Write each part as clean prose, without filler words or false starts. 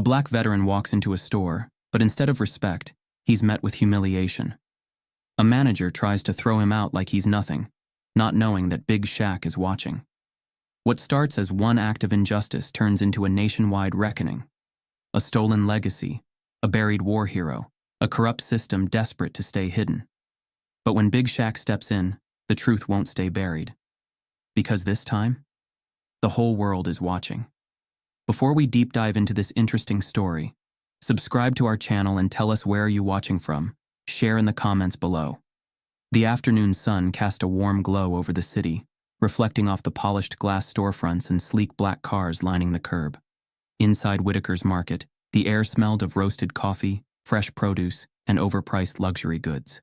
black veteran walks into a store, but instead of respect, he's met with humiliation. A manager tries to throw him out like he's nothing, not knowing that Big Shaq is watching. What starts as one act of injustice turns into a nationwide reckoning. A stolen legacy, a buried war hero, a corrupt system desperate to stay hidden. But when Big Shaq steps in, the truth won't stay buried. Because this time, the whole world is watching. Before we deep dive into this interesting story, subscribe to our channel and tell us where you're watching from. Share in the comments below. The afternoon sun cast a warm glow over the city, reflecting off the polished glass storefronts and sleek black cars lining the curb. Inside Whitaker's Market, the air smelled of roasted coffee, fresh produce, and overpriced luxury goods.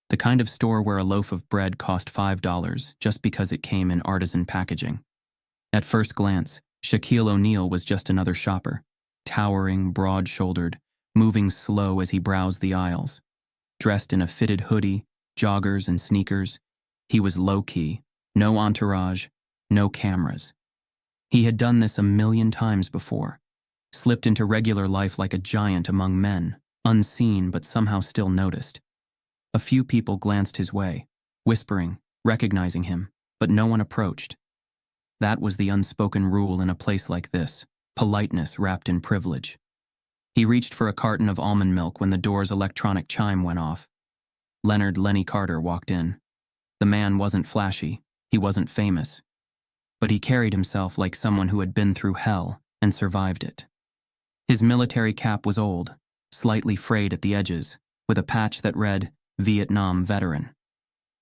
The kind of store where a loaf of bread cost $5 just because it came in artisan packaging. At first glance, Shaquille O'Neal was just another shopper, towering, broad-shouldered, moving slow as he browsed the aisles. Dressed in a fitted hoodie, joggers, and sneakers, he was low-key, no entourage, no cameras. He had done this 1,000,000 times before, slipped into regular life like a giant among men, unseen but somehow still noticed. A few people glanced his way, whispering, recognizing him, but no one approached. That was the unspoken rule in a place like this, politeness wrapped in privilege. He reached for a carton of almond milk when the door's electronic chime went off. Leonard "Lenny" Carter walked in. The man wasn't flashy, he wasn't famous, but he carried himself like someone who had been through hell and survived it. His military cap was old, slightly frayed at the edges, with a patch that read, "Vietnam Veteran."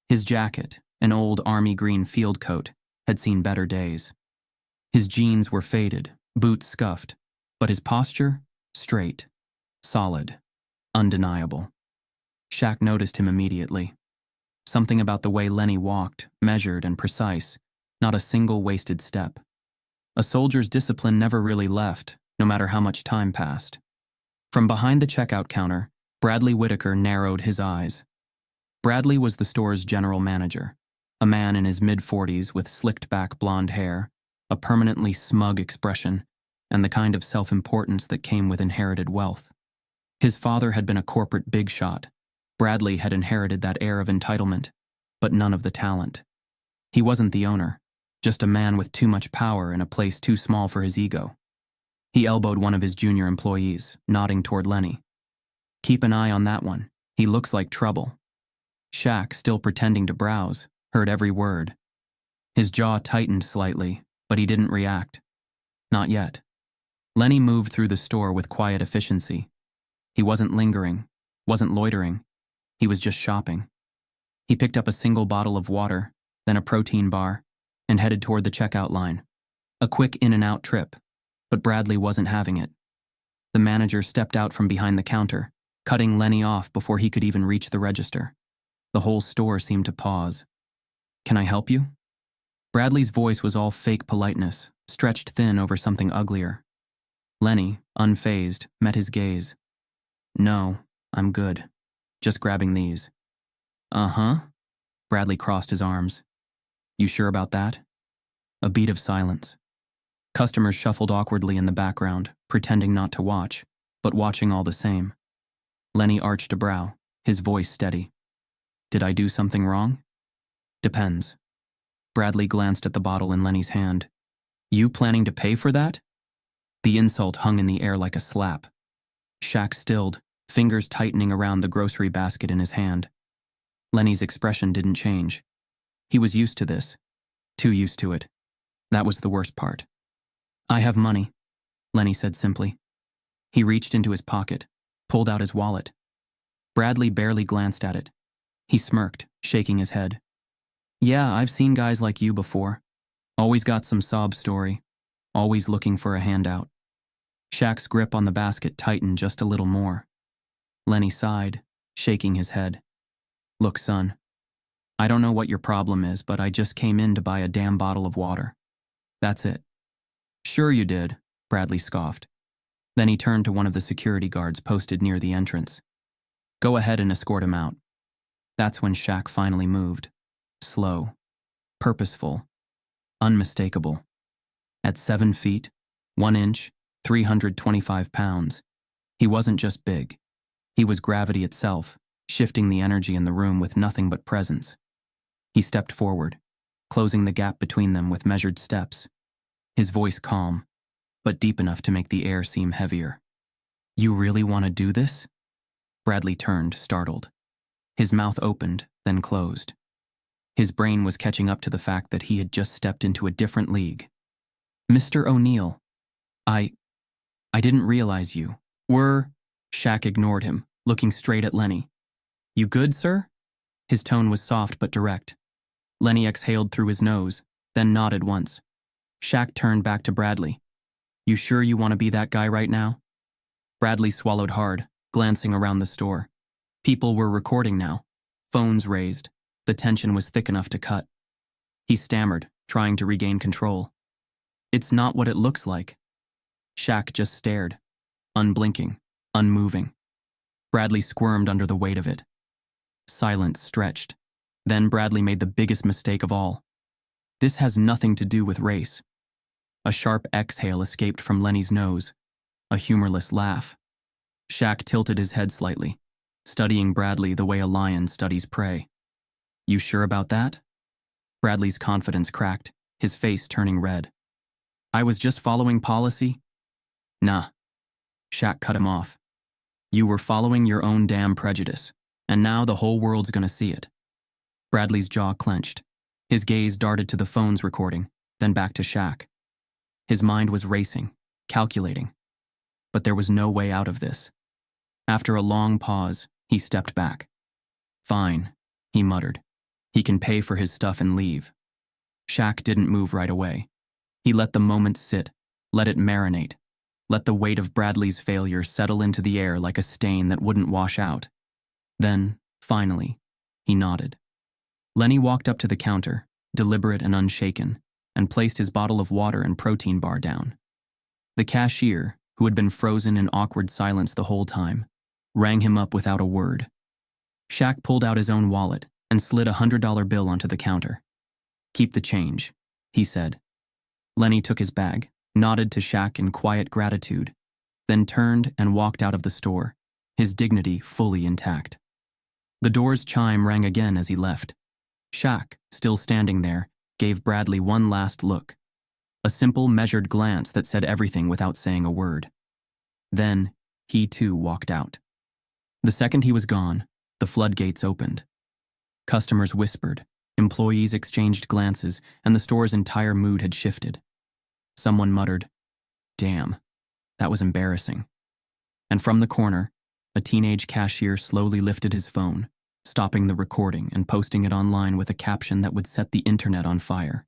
His jacket, an old army green field coat, had seen better days. His jeans were faded, boots scuffed, but his posture, straight, solid, undeniable. Shaq noticed him immediately. Something about the way Lenny walked, measured and precise, not a single wasted step. A soldier's discipline never really left, no matter how much time passed. From behind the checkout counter, Bradley Whitaker narrowed his eyes. Bradley was the store's general manager, a man in his mid-40s with slicked-back blonde hair, a permanently smug expression, and the kind of self-importance that came with inherited wealth. His father had been a corporate big shot. Bradley had inherited that air of entitlement, but none of the talent. He wasn't the owner, just a man with too much power in a place too small for his ego. He elbowed one of his junior employees, nodding toward Lenny. "Keep an eye on that one. He looks like trouble." Shaq, still pretending to browse, heard every word. His jaw tightened slightly, but he didn't react. Not yet. Lenny moved through the store with quiet efficiency. He wasn't lingering, wasn't loitering. He was just shopping. He picked up a single bottle of water, then a protein bar, and headed toward the checkout line. A quick in-and-out trip, but Bradley wasn't having it. The manager stepped out from behind the counter, cutting Lenny off before he could even reach the register. The whole store seemed to pause. "Can I help you?" Bradley's voice was all fake politeness, stretched thin over something uglier. Lenny, unfazed, met his gaze. "No, I'm good. Just grabbing these." "Uh-huh." Bradley crossed his arms. "You sure about that?" A beat of silence. Customers shuffled awkwardly in the background, pretending not to watch, but watching all the same. Lenny arched a brow, his voice steady. "Did I do something wrong?" "Depends." Bradley glanced at the bottle in Lenny's hand. "You planning to pay for that?" The insult hung in the air like a slap. Shaq stilled, fingers tightening around the grocery basket in his hand. Lenny's expression didn't change. He was used to this. Too used to it. That was the worst part. "I have money," Lenny said simply. He reached into his pocket, pulled out his wallet. Bradley barely glanced at it. He smirked, shaking his head. "Yeah, I've seen guys like you before. Always got some sob story. Always looking for a handout." Shaq's grip on the basket tightened just a little more. Lenny sighed, shaking his head. "Look, son, I don't know what your problem is, but I just came in to buy a damn bottle of water. That's it." "Sure you did," Bradley scoffed. Then he turned to one of the security guards posted near the entrance. "Go ahead and escort him out." That's when Shaq finally moved. Slow, purposeful, unmistakable. At 7 feet, 1 inch, 325 pounds. He wasn't just big. He was gravity itself, shifting the energy in the room with nothing but presence. He stepped forward, closing the gap between them with measured steps, his voice calm, but deep enough to make the air seem heavier. "You really want to do this?" Bradley turned, startled. His mouth opened, then closed. His brain was catching up to the fact that he had just stepped into a different league. "Mr. O'Neill, I didn't realize you were..." Shaq ignored him, looking straight at Lenny. "You good, sir?" His tone was soft but direct. Lenny exhaled through his nose, then nodded once. Shaq turned back to Bradley. "You sure you want to be that guy right now?" Bradley swallowed hard, glancing around the store. People were recording now, phones raised. The tension was thick enough to cut. He stammered, trying to regain control. "It's not what it looks like." Shaq just stared, unblinking, unmoving. Bradley squirmed under the weight of it. Silence stretched. Then Bradley made the biggest mistake of all. "This has nothing to do with race." A sharp exhale escaped from Lenny's nose, a humorless laugh. Shaq tilted his head slightly, studying Bradley the way a lion studies prey. "You sure about that?" Bradley's confidence cracked, his face turning red. "I was just following policy." "Nah." Shaq cut him off. "You were following your own damn prejudice, and now the whole world's gonna see it." Bradley's jaw clenched. His gaze darted to the phone's recording, then back to Shaq. His mind was racing, calculating. But there was no way out of this. After a long pause, he stepped back. "Fine," he muttered. "He can pay for his stuff and leave." Shaq didn't move right away. He let the moment sit, let it marinate, let the weight of Bradley's failure settle into the air like a stain that wouldn't wash out. Then, finally, he nodded. Lenny walked up to the counter, deliberate and unshaken, and placed his bottle of water and protein bar down. The cashier, who had been frozen in awkward silence the whole time, rang him up without a word. Shaq pulled out his own wallet and slid a $100 bill onto the counter. "Keep the change," he said. Lenny took his bag, nodded to Shaq in quiet gratitude, then turned and walked out of the store, his dignity fully intact. The door's chime rang again as he left. Shaq, still standing there, gave Bradley one last look. A simple, measured glance that said everything without saying a word. Then, he too walked out. The second he was gone, the floodgates opened. Customers whispered, employees exchanged glances, and the store's entire mood had shifted. Someone muttered, "Damn, that was embarrassing." And from the corner, a teenage cashier slowly lifted his phone, stopping the recording and posting it online with a caption that would set the internet on fire.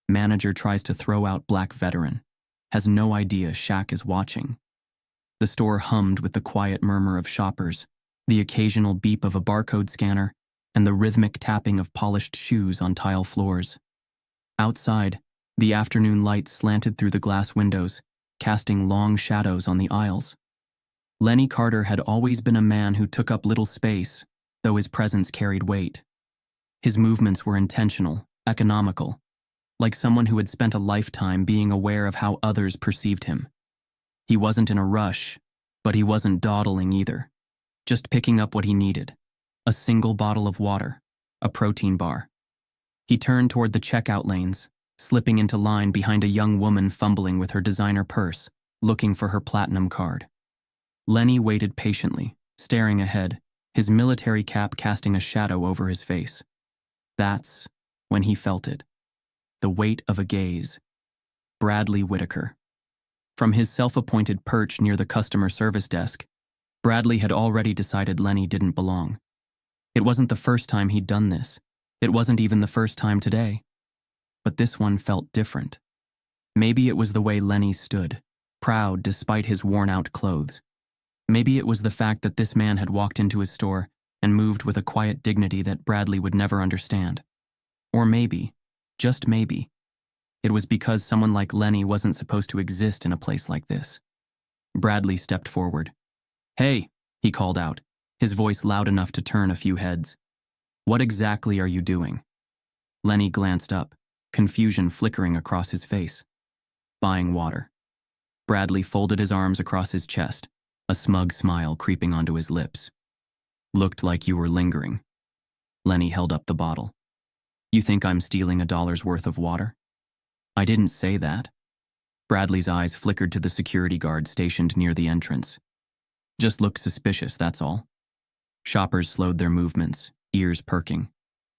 "Manager tries to throw out black veteran. Has no idea Shaq is watching." The store hummed with the quiet murmur of shoppers, the occasional beep of a barcode scanner, and the rhythmic tapping of polished shoes on tile floors. Outside, the afternoon light slanted through the glass windows, casting long shadows on the aisles. Lenny Carter had always been a man who took up little space, though his presence carried weight. His movements were intentional, economical, like someone who had spent a lifetime being aware of how others perceived him. He wasn't in a rush, but he wasn't dawdling either, just picking up what he needed. A single bottle of water, a protein bar. He turned toward the checkout lanes, slipping into line behind a young woman fumbling with her designer purse, looking for her platinum card. Lenny waited patiently, staring ahead, his military cap casting a shadow over his face. That's when he felt it. The weight of a gaze. Bradley Whitaker. From his self-appointed perch near the customer service desk, Bradley had already decided Lenny didn't belong. It wasn't the first time he'd done this. It wasn't even the first time today. But this one felt different. Maybe it was the way Lenny stood, proud despite his worn-out clothes. Maybe it was the fact that this man had walked into his store and moved with a quiet dignity that Bradley would never understand. Or maybe, just maybe, it was because someone like Lenny wasn't supposed to exist in a place like this. Bradley stepped forward. "Hey," he called out, his voice loud enough to turn a few heads. "What exactly are you doing?" Lenny glanced up, confusion flickering across his face. "Buying water." Bradley folded his arms across his chest, a smug smile creeping onto his lips. Looked like you were lingering. Lenny held up the bottle. You think I'm stealing $1's worth of water? I didn't say that. Bradley's eyes flickered to the security guard stationed near the entrance. Just looked suspicious, that's all. Shoppers slowed their movements, ears perking.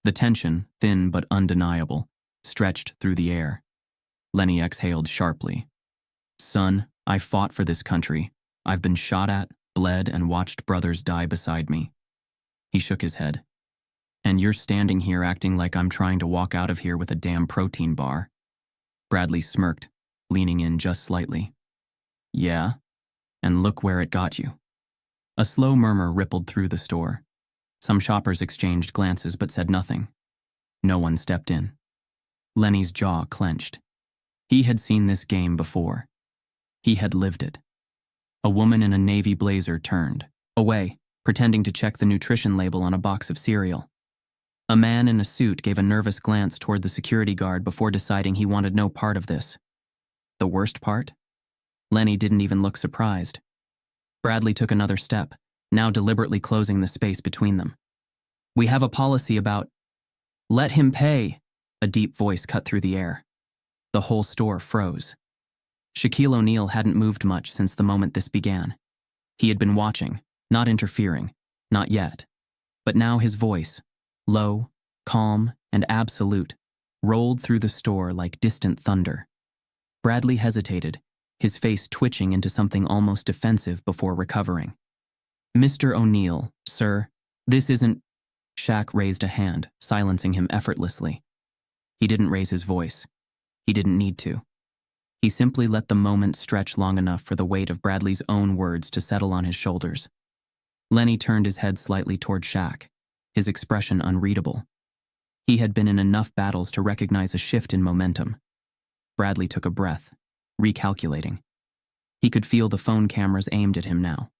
The tension, thin but undeniable, stretched through the air. Lenny exhaled sharply. Son, I fought for this country. I've been shot at, bled, and watched brothers die beside me. He shook his head. And you're standing here acting like I'm trying to walk out of here with a damn protein bar. Bradley smirked, leaning in just slightly. Yeah? And look where it got you. A slow murmur rippled through the store. Some shoppers exchanged glances but said nothing. No one stepped in. Lenny's jaw clenched. He had seen this game before. He had lived it. A woman in a navy blazer turned away, pretending to check the nutrition label on a box of cereal. A man in a suit gave a nervous glance toward the security guard before deciding he wanted no part of this. The worst part? Lenny didn't even look surprised. Bradley took another step, now deliberately closing the space between them. We have a policy about... Let him pay, a deep voice cut through the air. The whole store froze. Shaquille O'Neal hadn't moved much since the moment this began. He had been watching, not interfering, not yet. But now his voice, low, calm, and absolute, rolled through the store like distant thunder. Bradley hesitated, his face twitching into something almost defensive before recovering. Mr. O'Neal, sir, this isn't... Shaq raised a hand, silencing him effortlessly. He didn't raise his voice. He didn't need to. He simply let the moment stretch long enough for the weight of Bradley's own words to settle on his shoulders. Lenny turned his head slightly toward Shaq, his expression unreadable. He had been in enough battles to recognize a shift in momentum. Bradley took a breath, recalculating. He could feel the phone cameras aimed at him now.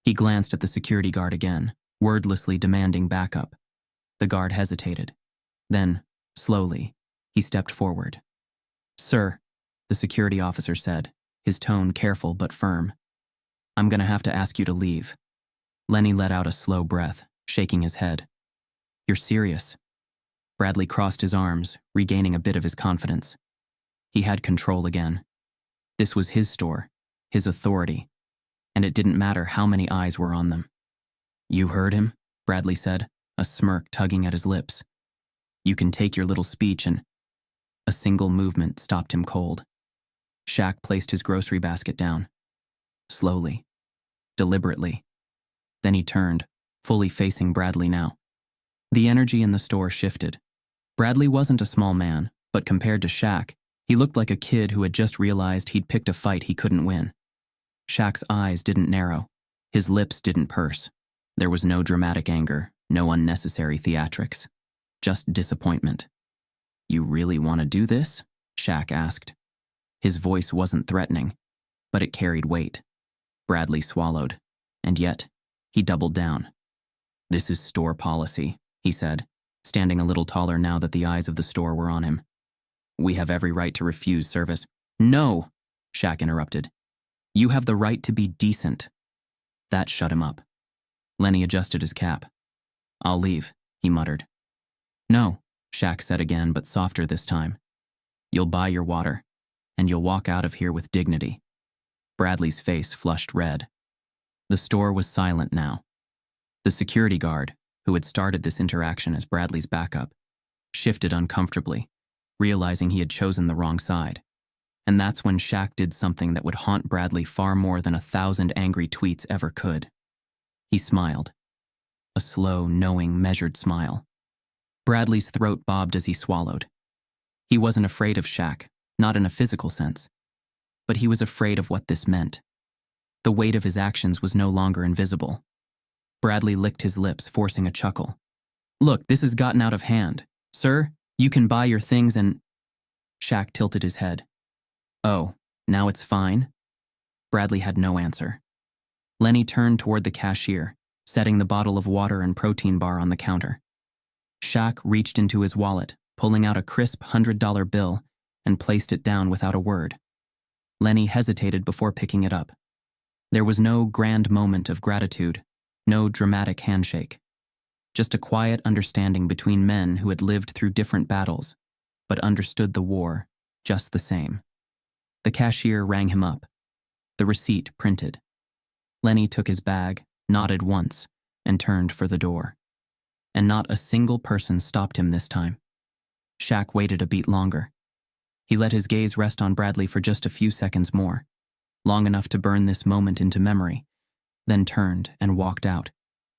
He glanced at the security guard again, wordlessly demanding backup. The guard hesitated. Then, slowly, he stepped forward. Sir, the security officer said, his tone careful but firm. I'm gonna have to ask you to leave. Lenny let out a slow breath, shaking his head. You're serious? Bradley crossed his arms, regaining a bit of his confidence. He had control again. This was his store, his authority, and it didn't matter how many eyes were on them. You heard him, Bradley said, a smirk tugging at his lips. You can take your little speech and... A single movement stopped him cold. Shaq placed his grocery basket down. Slowly. Deliberately. Then he turned, fully facing Bradley now. The energy in the store shifted. Bradley wasn't a small man, but compared to Shaq, he looked like a kid who had just realized he'd picked a fight he couldn't win. Shaq's eyes didn't narrow. His lips didn't purse. There was no dramatic anger, no unnecessary theatrics. Just disappointment. You really want to do this? Shaq asked. His voice wasn't threatening, but it carried weight. Bradley swallowed, and yet, he doubled down. This is store policy, he said, standing a little taller now that the eyes of the store were on him. We have every right to refuse service. No, Shaq interrupted. You have the right to be decent. That shut him up. Lenny adjusted his cap. I'll leave, he muttered. No, Shaq said again, but softer this time. You'll buy your water, and you'll walk out of here with dignity. Bradley's face flushed red. The store was silent now. The security guard, who had started this interaction as Bradley's backup, shifted uncomfortably, realizing he had chosen the wrong side. And that's when Shaq did something that would haunt Bradley far more than 1,000 angry tweets ever could. He smiled. A slow, knowing, measured smile. Bradley's throat bobbed as he swallowed. He wasn't afraid of Shaq, not in a physical sense. But he was afraid of what this meant. The weight of his actions was no longer invisible. Bradley licked his lips, forcing a chuckle. Look, this has gotten out of hand. Sir, you can buy your things and... Shaq tilted his head. Oh, now it's fine? Bradley had no answer. Lenny turned toward the cashier, setting the bottle of water and protein bar on the counter. Shaq reached into his wallet, pulling out a crisp $100 bill, and placed it down without a word. Lenny hesitated before picking it up. There was no grand moment of gratitude, no dramatic handshake. Just a quiet understanding between men who had lived through different battles, but understood the war just the same. The cashier rang him up. The receipt printed. Lenny took his bag, nodded once, and turned for the door. And not a single person stopped him this time. Shaq waited a beat longer. He let his gaze rest on Bradley for just a few seconds more, long enough to burn this moment into memory, then turned and walked out,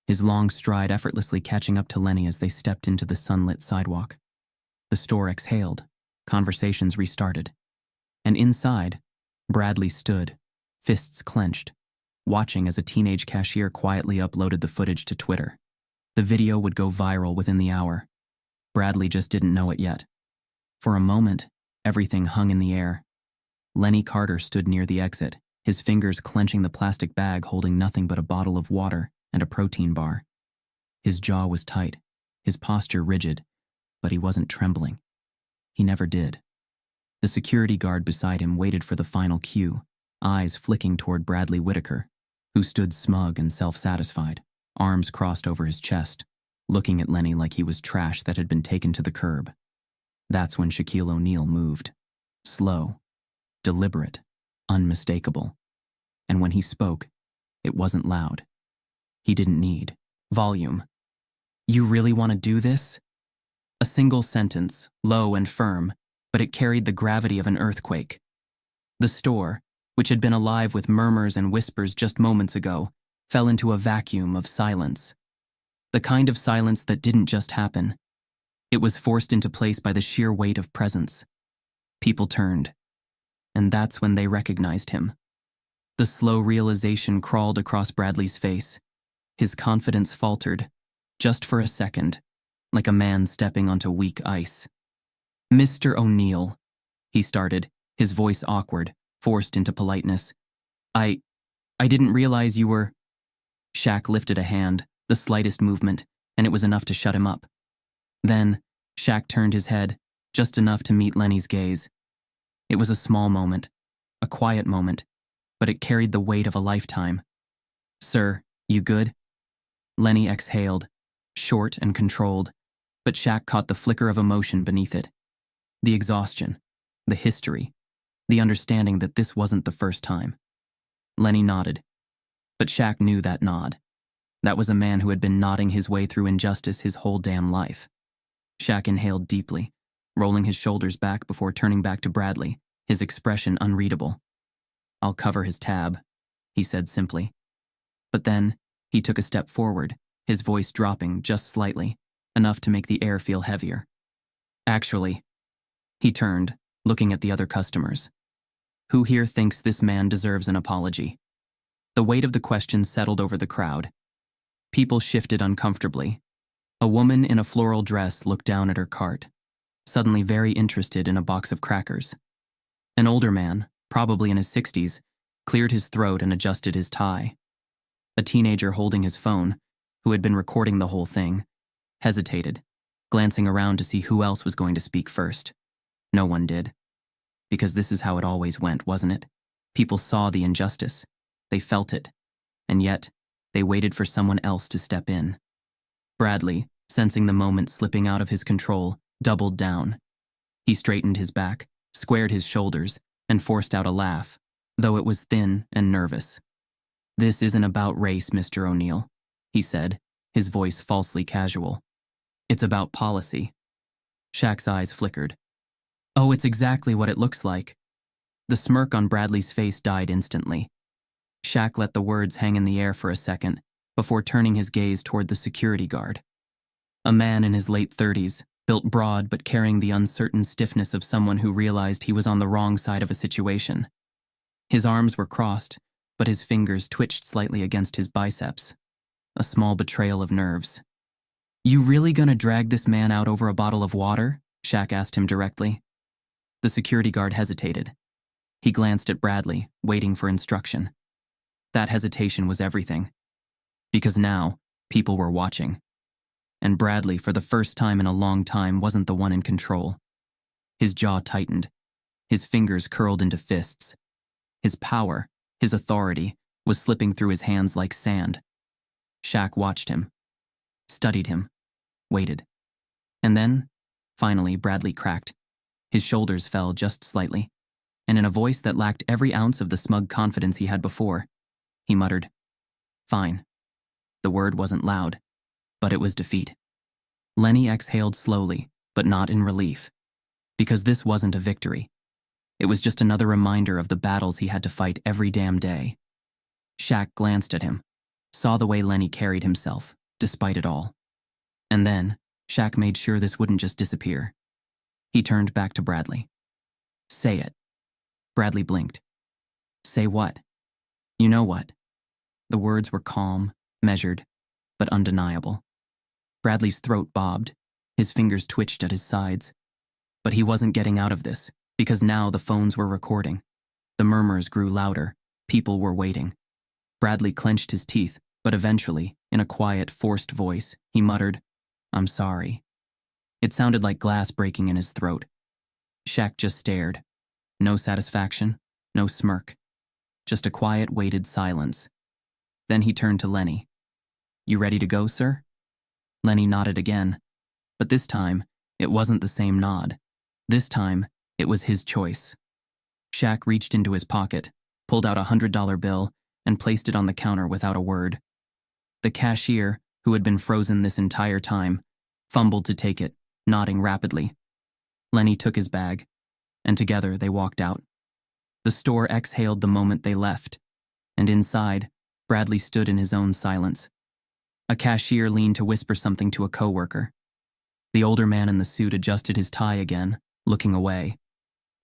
his long stride effortlessly catching up to Lenny as they stepped into the sunlit sidewalk. The store exhaled, conversations restarted. And inside, Bradley stood, fists clenched, watching as a teenage cashier quietly uploaded the footage to Twitter. The video would go viral within the hour. Bradley just didn't know it yet. For a moment, everything hung in the air. Lenny Carter stood near the exit, his fingers clenching the plastic bag holding nothing but a bottle of water and a protein bar. His jaw was tight, his posture rigid, but he wasn't trembling. He never did. The security guard beside him waited for the final cue, eyes flicking toward Bradley Whitaker, who stood smug and self-satisfied, arms crossed over his chest, looking at Lenny like he was trash that had been taken to the curb. That's when Shaquille O'Neal moved. Slow, deliberate, unmistakable. And when he spoke, it wasn't loud. He didn't need volume. "You really want to do this?" A single sentence, low and firm, but it carried the gravity of an earthquake. The store, which had been alive with murmurs and whispers just moments ago, fell into a vacuum of silence. The kind of silence that didn't just happen. It was forced into place by the sheer weight of presence. People turned. And that's when they recognized him. The slow realization crawled across Bradley's face. His confidence faltered, just for a second, like a man stepping onto weak ice. "Mr. O'Neal," he started, his voice awkward, forced into politeness. I didn't realize you were..." Shaq lifted a hand, the slightest movement, and it was enough to shut him up. Then, Shaq turned his head, just enough to meet Lenny's gaze. It was a small moment, a quiet moment, but it carried the weight of a lifetime. "Sir, you good?" Lenny exhaled, short and controlled, but Shaq caught the flicker of emotion beneath it. The exhaustion, the history, the understanding that this wasn't the first time. Lenny nodded, but Shaq knew that nod. That was a man who had been nodding his way through injustice his whole damn life. Shaq inhaled deeply, rolling his shoulders back before turning back to Bradley, his expression unreadable. "I'll cover his tab," he said simply. But then, he took a step forward, his voice dropping just slightly, enough to make the air feel heavier. "Actually," he turned, looking at the other customers. "Who here thinks this man deserves an apology?" The weight of the question settled over the crowd. People shifted uncomfortably. A woman in a floral dress looked down at her cart, suddenly very interested in a box of crackers. An older man, probably in his 60s, cleared his throat and adjusted his tie. A teenager holding his phone, who had been recording the whole thing, hesitated, glancing around to see who else was going to speak first. No one did. Because this is how it always went, wasn't it? People saw the injustice. They felt it. And yet, they waited for someone else to step in. Bradley, sensing the moment slipping out of his control, doubled down. He straightened his back, squared his shoulders, and forced out a laugh, though it was thin and nervous. "This isn't about race, Mr. O'Neal," he said, his voice falsely casual. "It's about policy." Shaq's eyes flickered. "Oh, it's exactly what it looks like." The smirk on Bradley's face died instantly. Shaq let the words hang in the air for a second, before turning his gaze toward the security guard. A man in his late 30s, built broad but carrying the uncertain stiffness of someone who realized he was on the wrong side of a situation. His arms were crossed, but his fingers twitched slightly against his biceps. A small betrayal of nerves. "You really gonna drag this man out over a bottle of water?" Shaq asked him directly. The security guard hesitated. He glanced at Bradley, waiting for instruction. That hesitation was everything. Because now, people were watching. And Bradley, for the first time in a long time, wasn't the one in control. His jaw tightened. His fingers curled into fists. His power, his authority, was slipping through his hands like sand. Shaq watched him, studied him, waited. And then, finally, Bradley cracked. His shoulders fell just slightly, and in a voice that lacked every ounce of the smug confidence he had before, he muttered, "Fine." The word wasn't loud, but it was defeat. Lenny exhaled slowly, but not in relief, because this wasn't a victory. It was just another reminder of the battles he had to fight every damn day. Shaq glanced at him, saw the way Lenny carried himself, despite it all. And then, Shaq made sure this wouldn't just disappear. He turned back to Bradley. "Say it." Bradley blinked. "Say what?" "You know what." The words were calm, measured, but undeniable. Bradley's throat bobbed, his fingers twitched at his sides. But he wasn't getting out of this, because now the phones were recording. The murmurs grew louder, people were waiting. Bradley clenched his teeth, but eventually, in a quiet, forced voice, he muttered, "I'm sorry." It sounded like glass breaking in his throat. Shaq just stared. No satisfaction, no smirk. Just a quiet, weighted silence. Then he turned to Lenny. "You ready to go, sir?" Lenny nodded again. But this time, it wasn't the same nod. This time, it was his choice. Shaq reached into his pocket, pulled out a $100 bill, and placed it on the counter without a word. The cashier, who had been frozen this entire time, fumbled to take it, nodding rapidly. Lenny took his bag, and together they walked out. The store exhaled the moment they left, and inside, Bradley stood in his own silence. A cashier leaned to whisper something to a coworker. The older man in the suit adjusted his tie again, looking away.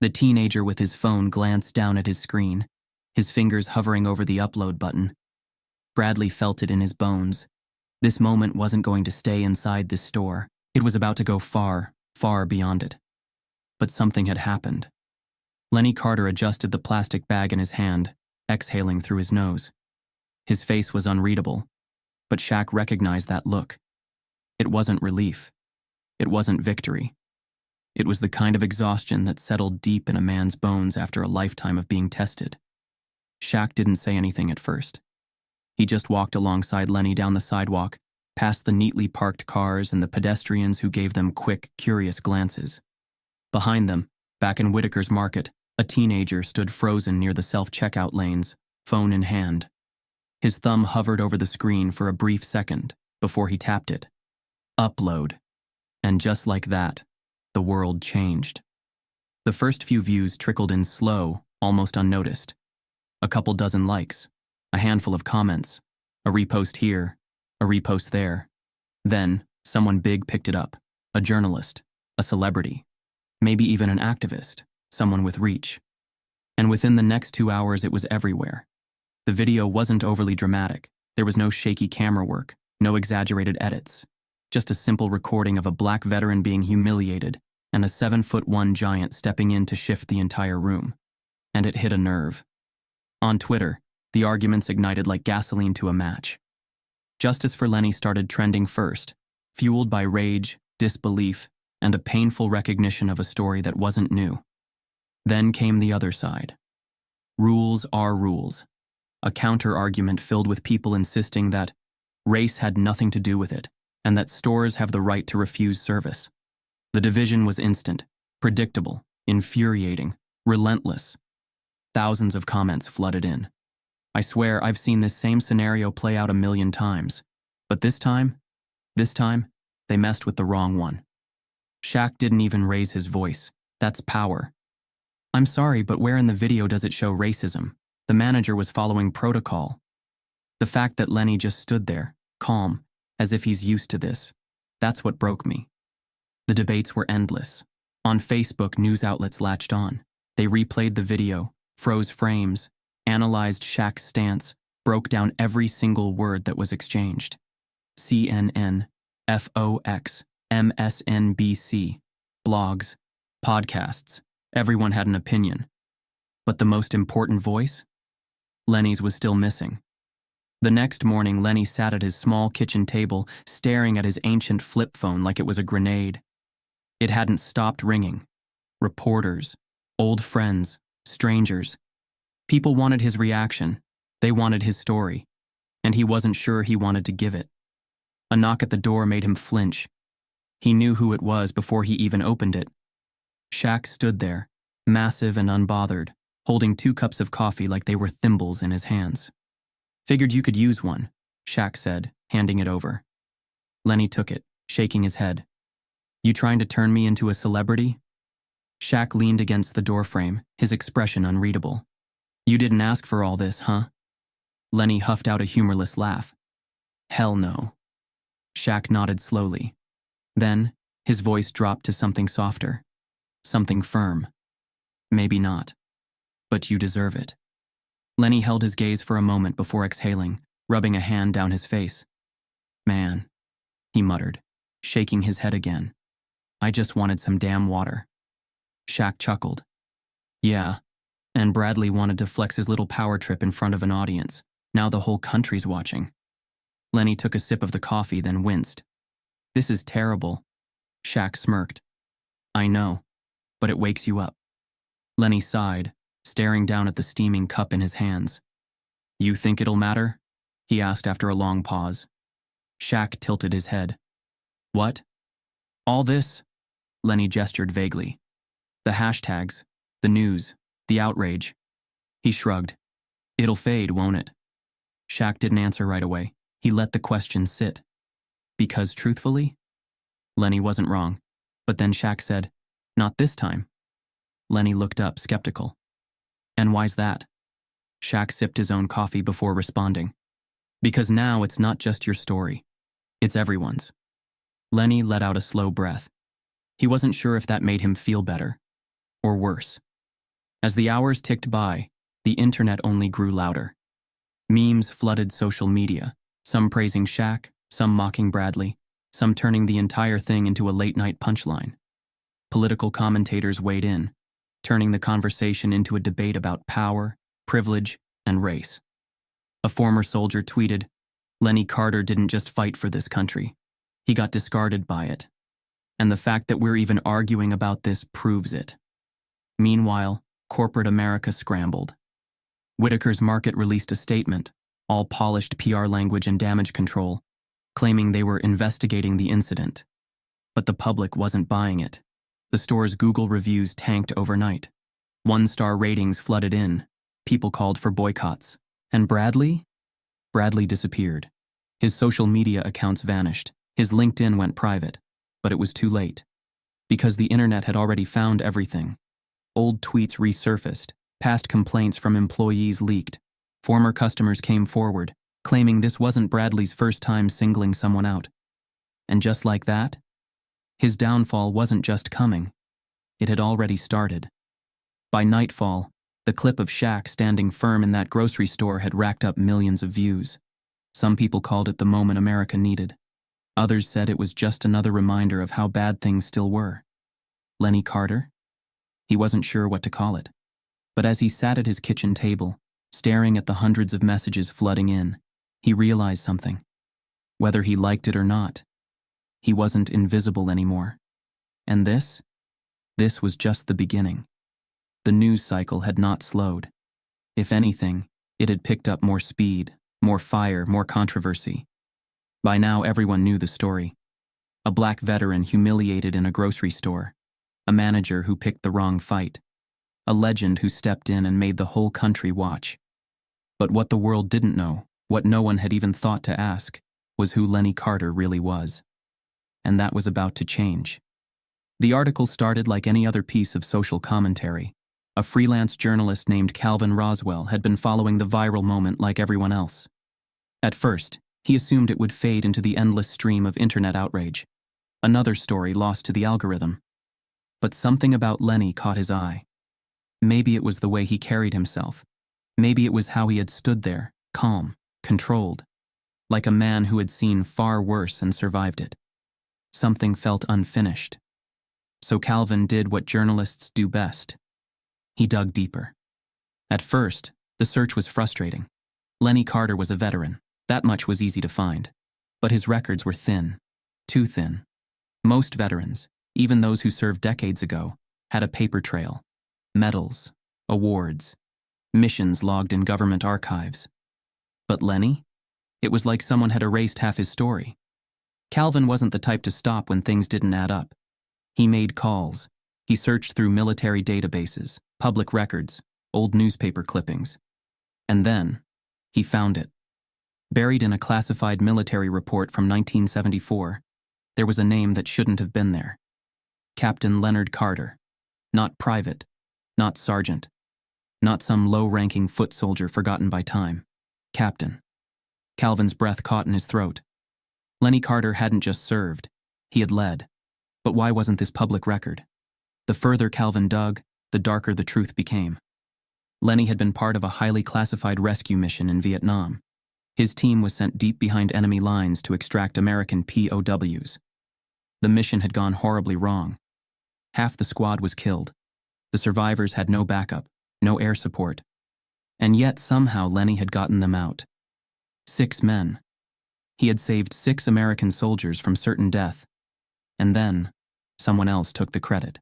The teenager with his phone glanced down at his screen, his fingers hovering over the upload button. Bradley felt it in his bones. This moment wasn't going to stay inside this store. It was about to go far, far beyond it. But something had happened. Lenny Carter adjusted the plastic bag in his hand, exhaling through his nose. His face was unreadable, but Shaq recognized that look. It wasn't relief. It wasn't victory. It was the kind of exhaustion that settled deep in a man's bones after a lifetime of being tested. Shaq didn't say anything at first. He just walked alongside Lenny down the sidewalk, past the neatly parked cars and the pedestrians who gave them quick, curious glances. Behind them, back in Whitaker's Market, a teenager stood frozen near the self-checkout lanes, phone in hand. His thumb hovered over the screen for a brief second before he tapped it. Upload. And just like that, the world changed. The first few views trickled in slow, almost unnoticed. A couple dozen likes, a handful of comments, a repost here, a repost there. Then, someone big picked it up, a journalist, a celebrity, maybe even an activist, someone with reach. And within the next 2 hours, it was everywhere. The video wasn't overly dramatic. There was no shaky camera work, no exaggerated edits. Just a simple recording of a black veteran being humiliated and a 7'1" giant stepping in to shift the entire room. And it hit a nerve. On Twitter, the arguments ignited like gasoline to a match. Justice for Lenny started trending first, fueled by rage, disbelief, and a painful recognition of a story that wasn't new. Then came the other side. Rules are rules. A counter-argument filled with people insisting that race had nothing to do with it, and that stores have the right to refuse service. The division was instant, predictable, infuriating, relentless. Thousands of comments flooded in. I swear I've seen this same scenario play out 1,000,000 times. But this time, they messed with the wrong one. Shaq didn't even raise his voice. That's power. "I'm sorry, but where in the video does it show racism?" The manager was following protocol. The fact that Lenny just stood there, calm, as if he's used to this, that's what broke me. The debates were endless. On Facebook, news outlets latched on. They replayed the video, froze frames, analyzed Shaq's stance, broke down every single word that was exchanged. CNN, Fox, MSNBC, blogs, podcasts, everyone had an opinion. But the most important voice? Lenny's was still missing. The next morning, Lenny sat at his small kitchen table, staring at his ancient flip phone like it was a grenade. It hadn't stopped ringing. Reporters, old friends, strangers. People wanted his reaction. They wanted his story. And he wasn't sure he wanted to give it. A knock at the door made him flinch. He knew who it was before he even opened it. Shaq stood there, massive and unbothered, holding 2 cups of coffee like they were thimbles in his hands. "Figured you could use one," Shaq said, handing it over. Lenny took it, shaking his head. "You trying to turn me into a celebrity?" Shaq leaned against the doorframe, his expression unreadable. "You didn't ask for all this, huh?" Lenny huffed out a humorless laugh. "Hell no." Shaq nodded slowly. Then, his voice dropped to something softer. Something firm. "Maybe not. But you deserve it." Lenny held his gaze for a moment before exhaling, rubbing a hand down his face. "Man," he muttered, shaking his head again. "I just wanted some damn water." Shaq chuckled. "Yeah, and Bradley wanted to flex his little power trip in front of an audience. Now the whole country's watching." Lenny took a sip of the coffee, then winced. "This is terrible." Shaq smirked. "I know, but it wakes you up." Lenny sighed, staring down at the steaming cup in his hands. "You think it'll matter?" he asked after a long pause. Shaq tilted his head. "What?" "All this?" Lenny gestured vaguely. "The hashtags, the news, the outrage." He shrugged. "It'll fade, won't it?" Shaq didn't answer right away. He let the question sit. "Because truthfully?" Lenny wasn't wrong. But then Shaq said, "Not this time." Lenny looked up, skeptical. "And why's that?" Shaq sipped his own coffee before responding. "Because now it's not just your story. It's everyone's." Lenny let out a slow breath. He wasn't sure if that made him feel better or worse. As the hours ticked by, the internet only grew louder. Memes flooded social media, some praising Shaq, some mocking Bradley, some turning the entire thing into a late-night punchline. Political commentators weighed in, turning the conversation into a debate about power, privilege, and race. A former soldier tweeted, "Lenny Carter didn't just fight for this country. He got discarded by it. And the fact that we're even arguing about this proves it." Meanwhile, corporate America scrambled. Whitaker's Market released a statement, all polished PR language and damage control, claiming they were investigating the incident. But the public wasn't buying it. The store's Google reviews tanked overnight. 1-star ratings flooded in. People called for boycotts. And Bradley? Bradley disappeared. His social media accounts vanished. His LinkedIn went private. But it was too late. Because the internet had already found everything. Old tweets resurfaced. Past complaints from employees leaked. Former customers came forward, claiming this wasn't Bradley's first time singling someone out. And just like that, his downfall wasn't just coming. It had already started. By nightfall, the clip of Shaq standing firm in that grocery store had racked up millions of views. Some people called it the moment America needed. Others said it was just another reminder of how bad things still were. Lenny Carter? He wasn't sure what to call it. But as he sat at his kitchen table, staring at the hundreds of messages flooding in, he realized something. Whether he liked it or not, he wasn't invisible anymore. And this was just the beginning. The news cycle had not slowed. If anything, it had picked up more speed, more fire, more controversy. By now everyone knew the story. A black veteran humiliated in a grocery store. A manager who picked the wrong fight. A legend who stepped in and made the whole country watch. But what the world didn't know, what no one had even thought to ask, was who Lenny Carter really was. And that was about to change. The article started like any other piece of social commentary. A freelance journalist named Calvin Roswell had been following the viral moment like everyone else. At first, he assumed it would fade into the endless stream of internet outrage. Another story lost to the algorithm. But something about Lenny caught his eye. Maybe it was the way he carried himself. Maybe it was how he had stood there, calm, controlled, like a man who had seen far worse and survived it. Something felt unfinished. So Calvin did what journalists do best. He dug deeper. At first, the search was frustrating. Lenny Carter was a veteran. That much was easy to find. But his records were thin. Too thin. Most veterans, even those who served decades ago, had a paper trail. Medals, awards, missions logged in government archives. But Lenny? It was like someone had erased half his story. Calvin wasn't the type to stop when things didn't add up. He made calls. He searched through military databases, public records, old newspaper clippings. And then, he found it. Buried in a classified military report from 1974, there was a name that shouldn't have been there. Captain Leonard Carter. Not private, not sergeant, not some low-ranking foot soldier forgotten by time. Captain. Calvin's breath caught in his throat. Lenny Carter hadn't just served, he had led. But why wasn't this public record? The further Calvin dug, the darker the truth became. Lenny had been part of a highly classified rescue mission in Vietnam. His team was sent deep behind enemy lines to extract American POWs. The mission had gone horribly wrong. Half the squad was killed. The survivors had no backup, no air support. And yet somehow Lenny had gotten them out. 6 men. He had saved 6 American soldiers from certain death. And then, someone else took the credit.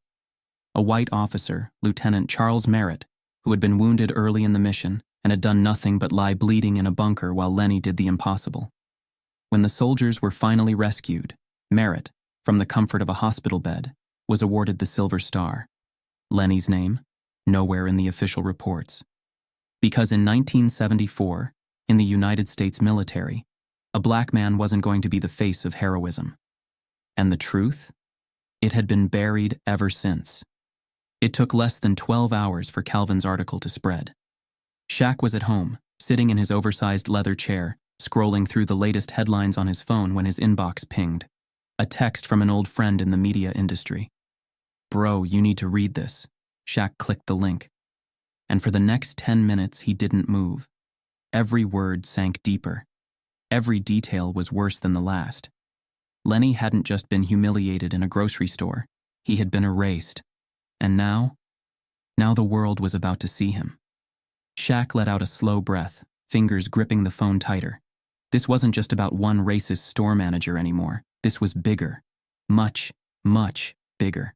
A white officer, Lieutenant Charles Merritt, who had been wounded early in the mission and had done nothing but lie bleeding in a bunker while Lenny did the impossible. When the soldiers were finally rescued, Merritt, from the comfort of a hospital bed, was awarded the Silver Star. Lenny's name? Nowhere in the official reports. Because in 1974, in the United States military, a black man wasn't going to be the face of heroism. And the truth? It had been buried ever since. It took less than 12 hours for Calvin's article to spread. Shaq was at home, sitting in his oversized leather chair, scrolling through the latest headlines on his phone when his inbox pinged. A text from an old friend in the media industry. "Bro, you need to read this." Shaq clicked the link. And for the next 10 minutes, he didn't move. Every word sank deeper. Every detail was worse than the last. Lenny hadn't just been humiliated in a grocery store. He had been erased. And now the world was about to see him. Shaq let out a slow breath, fingers gripping the phone tighter. This wasn't just about one racist store manager anymore. This was bigger. Much, much bigger.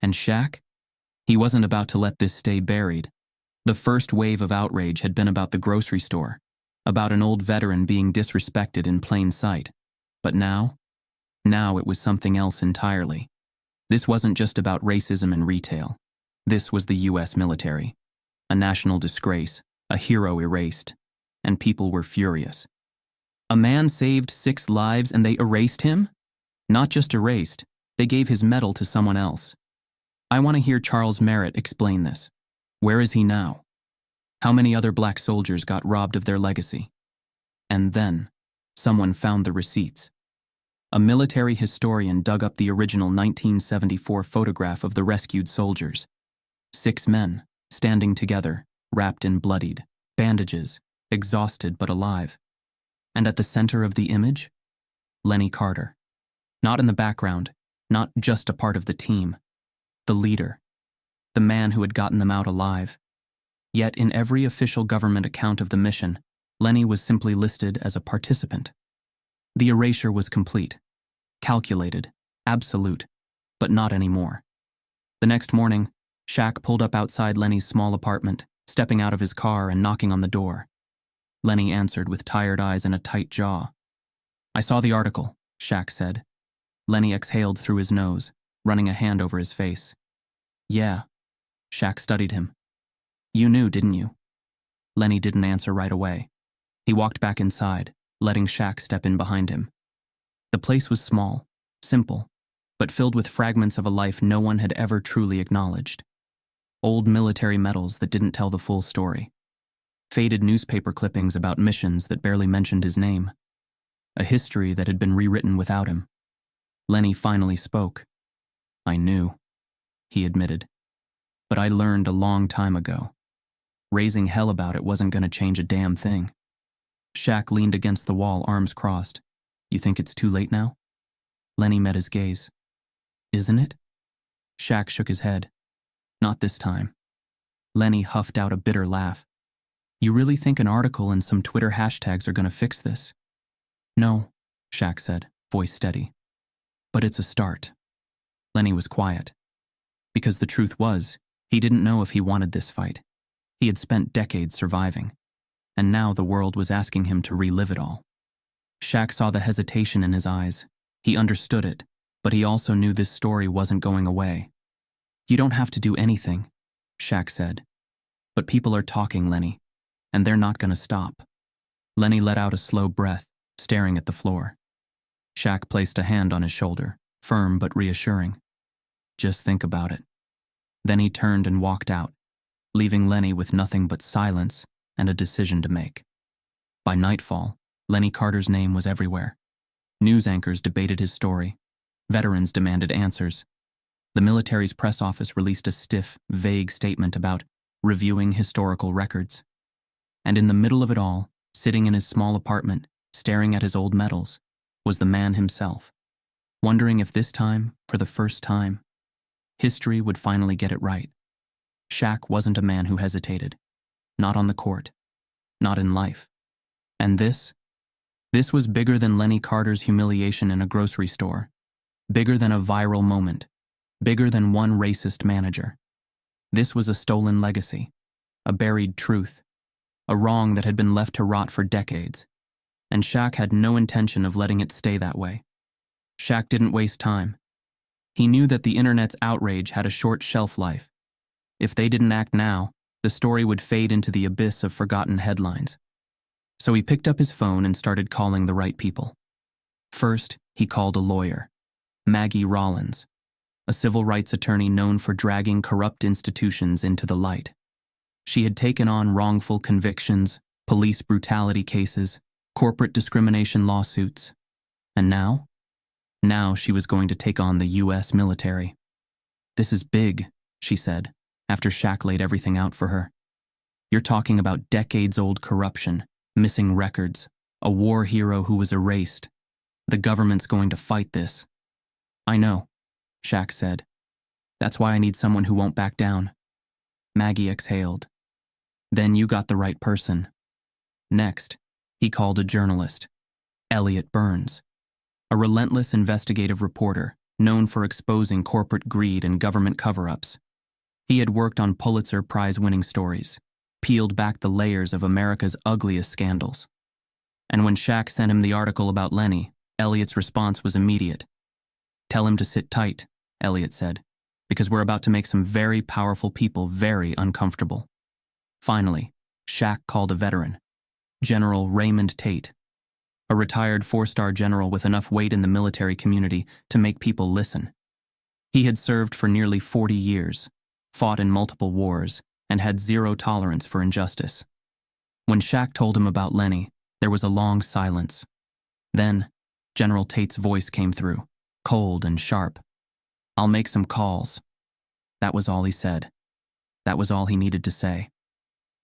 And Shaq? He wasn't about to let this stay buried. The first wave of outrage had been about the grocery store, about an old veteran being disrespected in plain sight. But now it was something else entirely. This wasn't just about racism in retail. This was the U.S. military. A national disgrace, a hero erased. And people were furious. A man saved 6 lives and they erased him? Not just erased, they gave his medal to someone else. I want to hear Charles Merritt explain this. Where is he now? How many other black soldiers got robbed of their legacy? And then, someone found the receipts. A military historian dug up the original 1974 photograph of the rescued soldiers. 6 men, standing together, wrapped in bloodied bandages, exhausted but alive. And at the center of the image? Lenny Carter. Not in the background, not just a part of the team. The leader. The man who had gotten them out alive. Yet in every official government account of the mission, Lenny was simply listed as a participant. The erasure was complete, calculated, absolute, but not anymore. The next morning, Shaq pulled up outside Lenny's small apartment, stepping out of his car and knocking on the door. Lenny answered with tired eyes and a tight jaw. "I saw the article," Shaq said. Lenny exhaled through his nose, running a hand over his face. "Yeah." Shaq studied him. "You knew, didn't you?" Lenny didn't answer right away. He walked back inside, letting Shaq step in behind him. The place was small, simple, but filled with fragments of a life no one had ever truly acknowledged. Old military medals that didn't tell the full story. Faded newspaper clippings about missions that barely mentioned his name. A history that had been rewritten without him. Lenny finally spoke. "I knew," he admitted. "But I learned a long time ago. Raising hell about it wasn't going to change a damn thing." Shaq leaned against the wall, arms crossed. "You think it's too late now?" Lenny met his gaze. "Isn't it?" Shaq shook his head. "Not this time." Lenny huffed out a bitter laugh. "You really think an article and some Twitter hashtags are going to fix this?" "No," Shaq said, voice steady. "But it's a start." Lenny was quiet. Because the truth was, he didn't know if he wanted this fight. He had spent decades surviving, and now the world was asking him to relive it all. Shaq saw the hesitation in his eyes. He understood it, but he also knew this story wasn't going away. "You don't have to do anything," Shaq said. "But people are talking, Lenny, and they're not going to stop." Lenny let out a slow breath, staring at the floor. Shaq placed a hand on his shoulder, firm but reassuring. "Just think about it." Then he turned and walked out, leaving Lenny with nothing but silence and a decision to make. By nightfall, Lenny Carter's name was everywhere. News anchors debated his story. Veterans demanded answers. The military's press office released a stiff, vague statement about reviewing historical records. And in the middle of it all, sitting in his small apartment, staring at his old medals, was the man himself, wondering if this time, for the first time, history would finally get it right. Shaq wasn't a man who hesitated. Not on the court. Not in life. And this was bigger than Lenny Carter's humiliation in a grocery store. Bigger than a viral moment. Bigger than one racist manager. This was a stolen legacy. A buried truth. A wrong that had been left to rot for decades. And Shaq had no intention of letting it stay that way. Shaq didn't waste time. He knew that the internet's outrage had a short shelf life. If they didn't act now, the story would fade into the abyss of forgotten headlines. So he picked up his phone and started calling the right people. First, he called a lawyer, Maggie Rollins, a civil rights attorney known for dragging corrupt institutions into the light. She had taken on wrongful convictions, police brutality cases, corporate discrimination lawsuits. And now? Now she was going to take on the U.S. military. "This is big," she said, after Shaq laid everything out for her. "You're talking about decades-old corruption, missing records, a war hero who was erased. The government's going to fight this." "I know," Shaq said. "That's why I need someone who won't back down." Maggie exhaled. "Then you got the right person." Next, he called a journalist, Elliot Burns, a relentless investigative reporter known for exposing corporate greed and government cover-ups. He had worked on Pulitzer Prize-winning stories, peeled back the layers of America's ugliest scandals. And when Shaq sent him the article about Lenny, Elliot's response was immediate. "Tell him to sit tight," Elliot said, "because we're about to make some very powerful people very uncomfortable." Finally, Shaq called a veteran, General Raymond Tate, a retired 4-star general with enough weight in the military community to make people listen. He had served for nearly 40 years, fought in multiple wars, and had zero tolerance for injustice. When Shaq told him about Lenny, there was a long silence. Then, General Tate's voice came through, cold and sharp. "I'll make some calls." That was all he said. That was all he needed to say.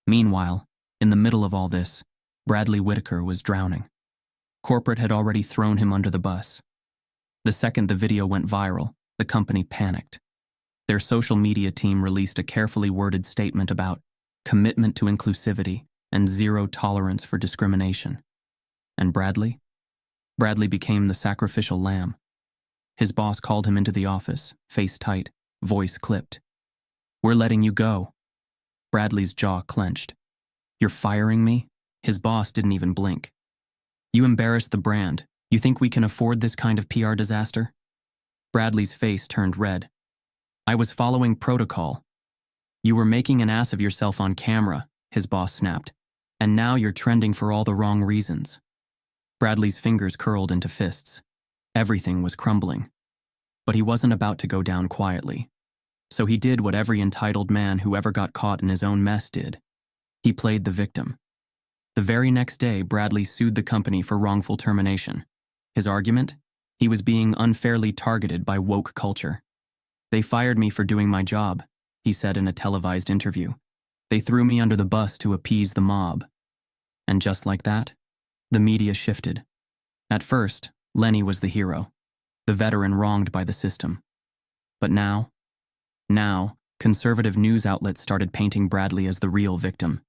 Meanwhile, in the middle of all this, Bradley Whitaker was drowning. Corporate had already thrown him under the bus. The second the video went viral, the company panicked. Their social media team released a carefully worded statement about commitment to inclusivity and zero tolerance for discrimination. And Bradley? Bradley became the sacrificial lamb. His boss called him into the office, face tight, voice clipped. "We're letting you go." Bradley's jaw clenched. "You're firing me?" His boss didn't even blink. "You embarrassed the brand. You think we can afford this kind of PR disaster?" Bradley's face turned red. "I was following protocol." "You were making an ass of yourself on camera," his boss snapped. "And now you're trending for all the wrong reasons." Bradley's fingers curled into fists. Everything was crumbling. But he wasn't about to go down quietly. So he did what every entitled man who ever got caught in his own mess did. He played the victim. The very next day, Bradley sued the company for wrongful termination. His argument? He was being unfairly targeted by woke culture. "They fired me for doing my job," he said in a televised interview. "They threw me under the bus to appease the mob." And just like that, the media shifted. At first, Lenny was the hero, the veteran wronged by the system. But now, conservative news outlets started painting Bradley as the real victim.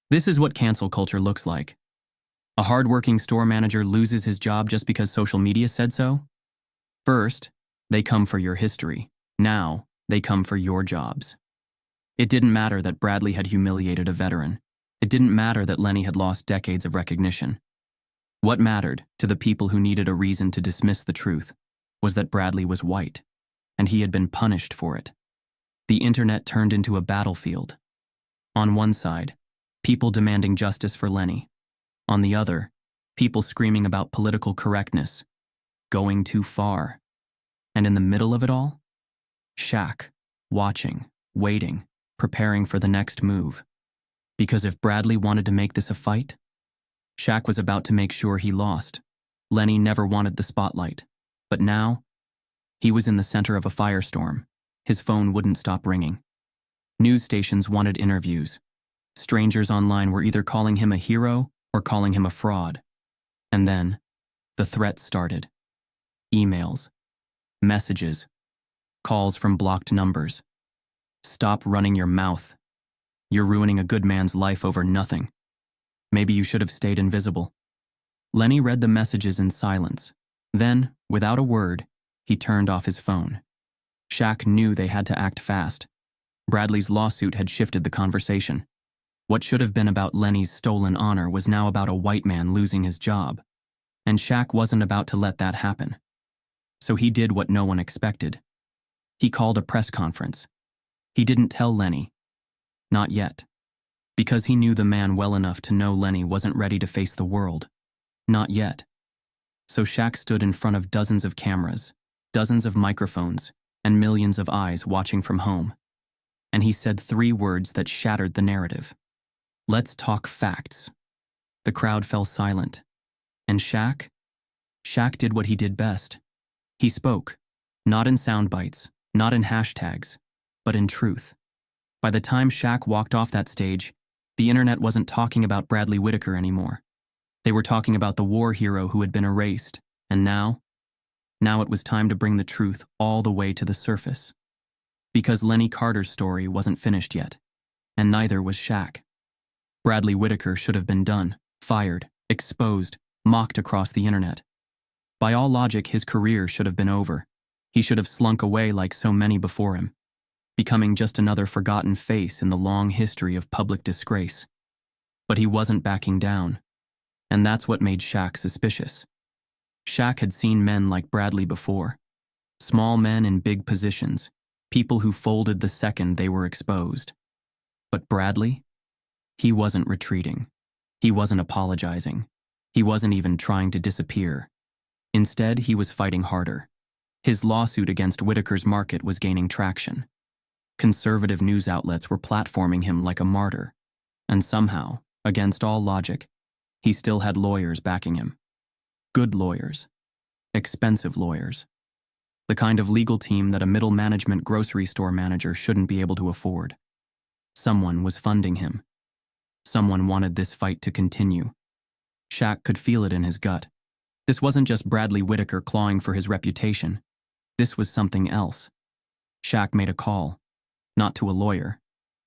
This is what cancel culture looks like. A hard-working store manager loses his job just because social media said so? First, they come for your history. Now, they come for your jobs. It didn't matter that Bradley had humiliated a veteran. It didn't matter that Lenny had lost decades of recognition. What mattered, to the people who needed a reason to dismiss the truth, was that Bradley was white, and he had been punished for it. The internet turned into a battlefield. On one side, people demanding justice for Lenny. On the other, people screaming about political correctness, going too far. And in the middle of it all, Shaq, watching, waiting, preparing for the next move. Because if Bradley wanted to make this a fight, Shaq was about to make sure he lost. Lenny never wanted the spotlight, but now, he was in the center of a firestorm. His phone wouldn't stop ringing. News stations wanted interviews. Strangers online were either calling him a hero or calling him a fraud. And then, the threats started. Emails, messages, calls from blocked numbers. Stop running your mouth. You're ruining a good man's life over nothing. Maybe you should have stayed invisible. Lenny read the messages in silence. Then, without a word, he turned off his phone. Shaq knew they had to act fast. Bradley's lawsuit had shifted the conversation. What should have been about Lenny's stolen honor was now about a white man losing his job. And Shaq wasn't about to let that happen. So he did what no one expected. He called a press conference. He didn't tell Lenny. Not yet. Because he knew the man well enough to know Lenny wasn't ready to face the world. Not yet. So Shaq stood in front of dozens of cameras, dozens of microphones, and millions of eyes watching from home. And he said 3 words that shattered the narrative. Let's talk facts. The crowd fell silent. And Shaq did what he did best. He spoke, not in sound bites, not in hashtags, but in truth. By the time Shaq walked off that stage, the internet wasn't talking about Bradley Whitaker anymore. They were talking about the war hero who had been erased, and now it was time to bring the truth all the way to the surface. Because Lenny Carter's story wasn't finished yet, and neither was Shaq. Bradley Whitaker should have been done, fired, exposed, mocked across the internet. By all logic, his career should have been over. He should have slunk away like so many before him, becoming just another forgotten face in the long history of public disgrace. But he wasn't backing down, and that's what made Shaq suspicious. Shaq had seen men like Bradley before, small men in big positions, people who folded the second they were exposed. But Bradley? He wasn't retreating. He wasn't apologizing. He wasn't even trying to disappear. Instead, he was fighting harder. His lawsuit against Whitaker's market was gaining traction. Conservative news outlets were platforming him like a martyr. And somehow, against all logic, he still had lawyers backing him. Good lawyers. Expensive lawyers. The kind of legal team that a middle management grocery store manager shouldn't be able to afford. Someone was funding him. Someone wanted this fight to continue. Shaq could feel it in his gut. This wasn't just Bradley Whitaker clawing for his reputation. This was something else. Shaq made a call. Not to a lawyer.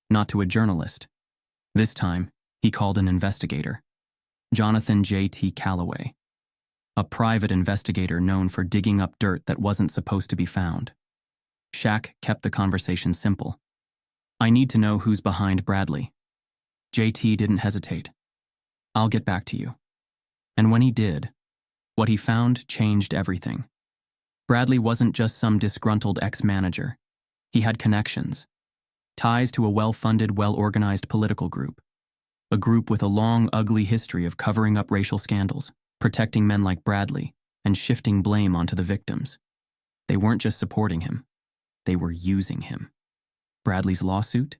Not to a journalist. This time, he called an investigator. Jonathan J.T. Calloway. A private investigator known for digging up dirt that wasn't supposed to be found. Shaq kept the conversation simple. I need to know who's behind Bradley. JT didn't hesitate. I'll get back to you. And when he did, what he found changed everything. Bradley wasn't just some disgruntled ex-manager. He had connections. Ties to a well-funded, well-organized political group. A group with a long, ugly history of covering up racial scandals, protecting men like Bradley, and shifting blame onto the victims. They weren't just supporting him. They were using him. Bradley's lawsuit?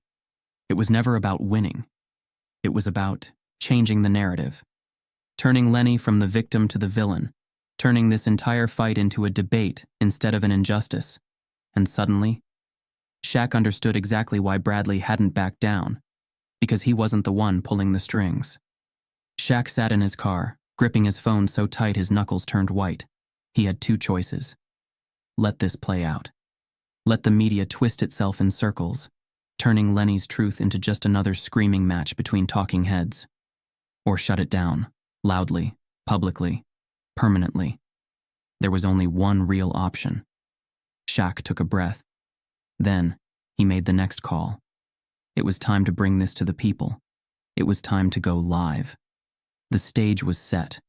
It was never about winning. It was about changing the narrative. Turning Lenny from the victim to the villain. Turning this entire fight into a debate instead of an injustice. And suddenly, Shaq understood exactly why Bradley hadn't backed down. Because he wasn't the one pulling the strings. Shaq sat in his car, gripping his phone so tight his knuckles turned white. He had 2 choices. Let this play out. Let the media twist itself in circles, turning Lenny's truth into just another screaming match between talking heads. Or shut it down, loudly, publicly, permanently. There was only one real option. Shaq took a breath. Then, he made the next call. It was time to bring this to the people. It was time to go live. The stage was set.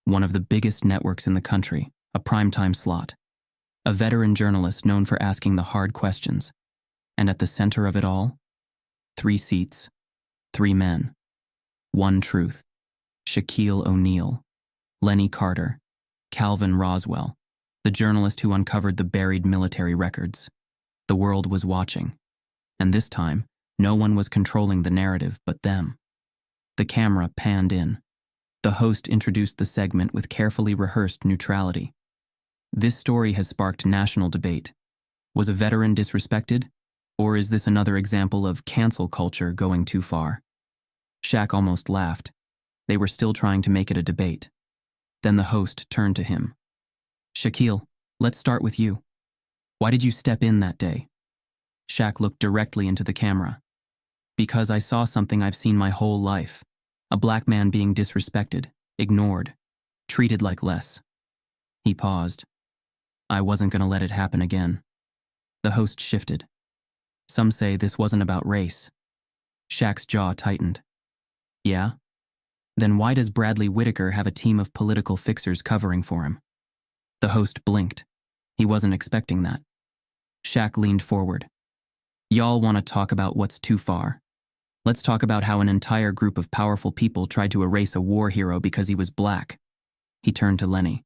One of the biggest networks in the country, a primetime slot. A veteran journalist known for asking the hard questions. And at the center of it all, 3 seats, 3 men. One truth. Shaquille O'Neal, Lenny Carter, Calvin Roswell, the journalist who uncovered the buried military records. The world was watching. And this time, no one was controlling the narrative but them. The camera panned in. The host introduced the segment with carefully rehearsed neutrality. This story has sparked national debate. Was a veteran disrespected? Or is this another example of cancel culture going too far? Shaq almost laughed. They were still trying to make it a debate. Then the host turned to him. Shaquille, let's start with you. Why did you step in that day? Shaq looked directly into the camera. Because I saw something I've seen my whole life. A black man being disrespected, ignored, treated like less. He paused. I wasn't going to let it happen again. The host shifted. Some say this wasn't about race. Shaq's jaw tightened. Yeah? Then why does Bradley Whitaker have a team of political fixers covering for him? The host blinked. He wasn't expecting that. Shaq leaned forward. Y'all want to talk about what's too far. Let's talk about how an entire group of powerful people tried to erase a war hero because he was black. He turned to Lenny.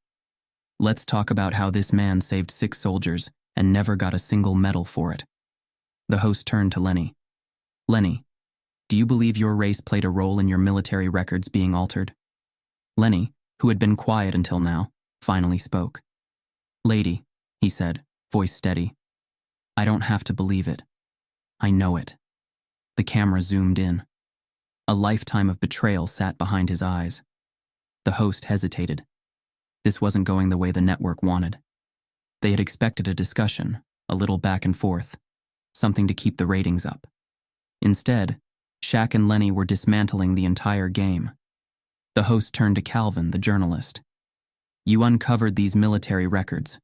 Let's talk about how this man saved 6 soldiers and never got a single medal for it. The host turned to Lenny. Lenny, do you believe your race played a role in your military records being altered? Lenny, who had been quiet until now, finally spoke. Lady, he said, voice steady. I don't have to believe it. I know it. The camera zoomed in. A lifetime of betrayal sat behind his eyes. The host hesitated. This wasn't going the way the network wanted. They had expected a discussion, a little back and forth, something to keep the ratings up. Instead, Shaq and Lenny were dismantling the entire game. The host turned to Calvin, the journalist. You uncovered these military records.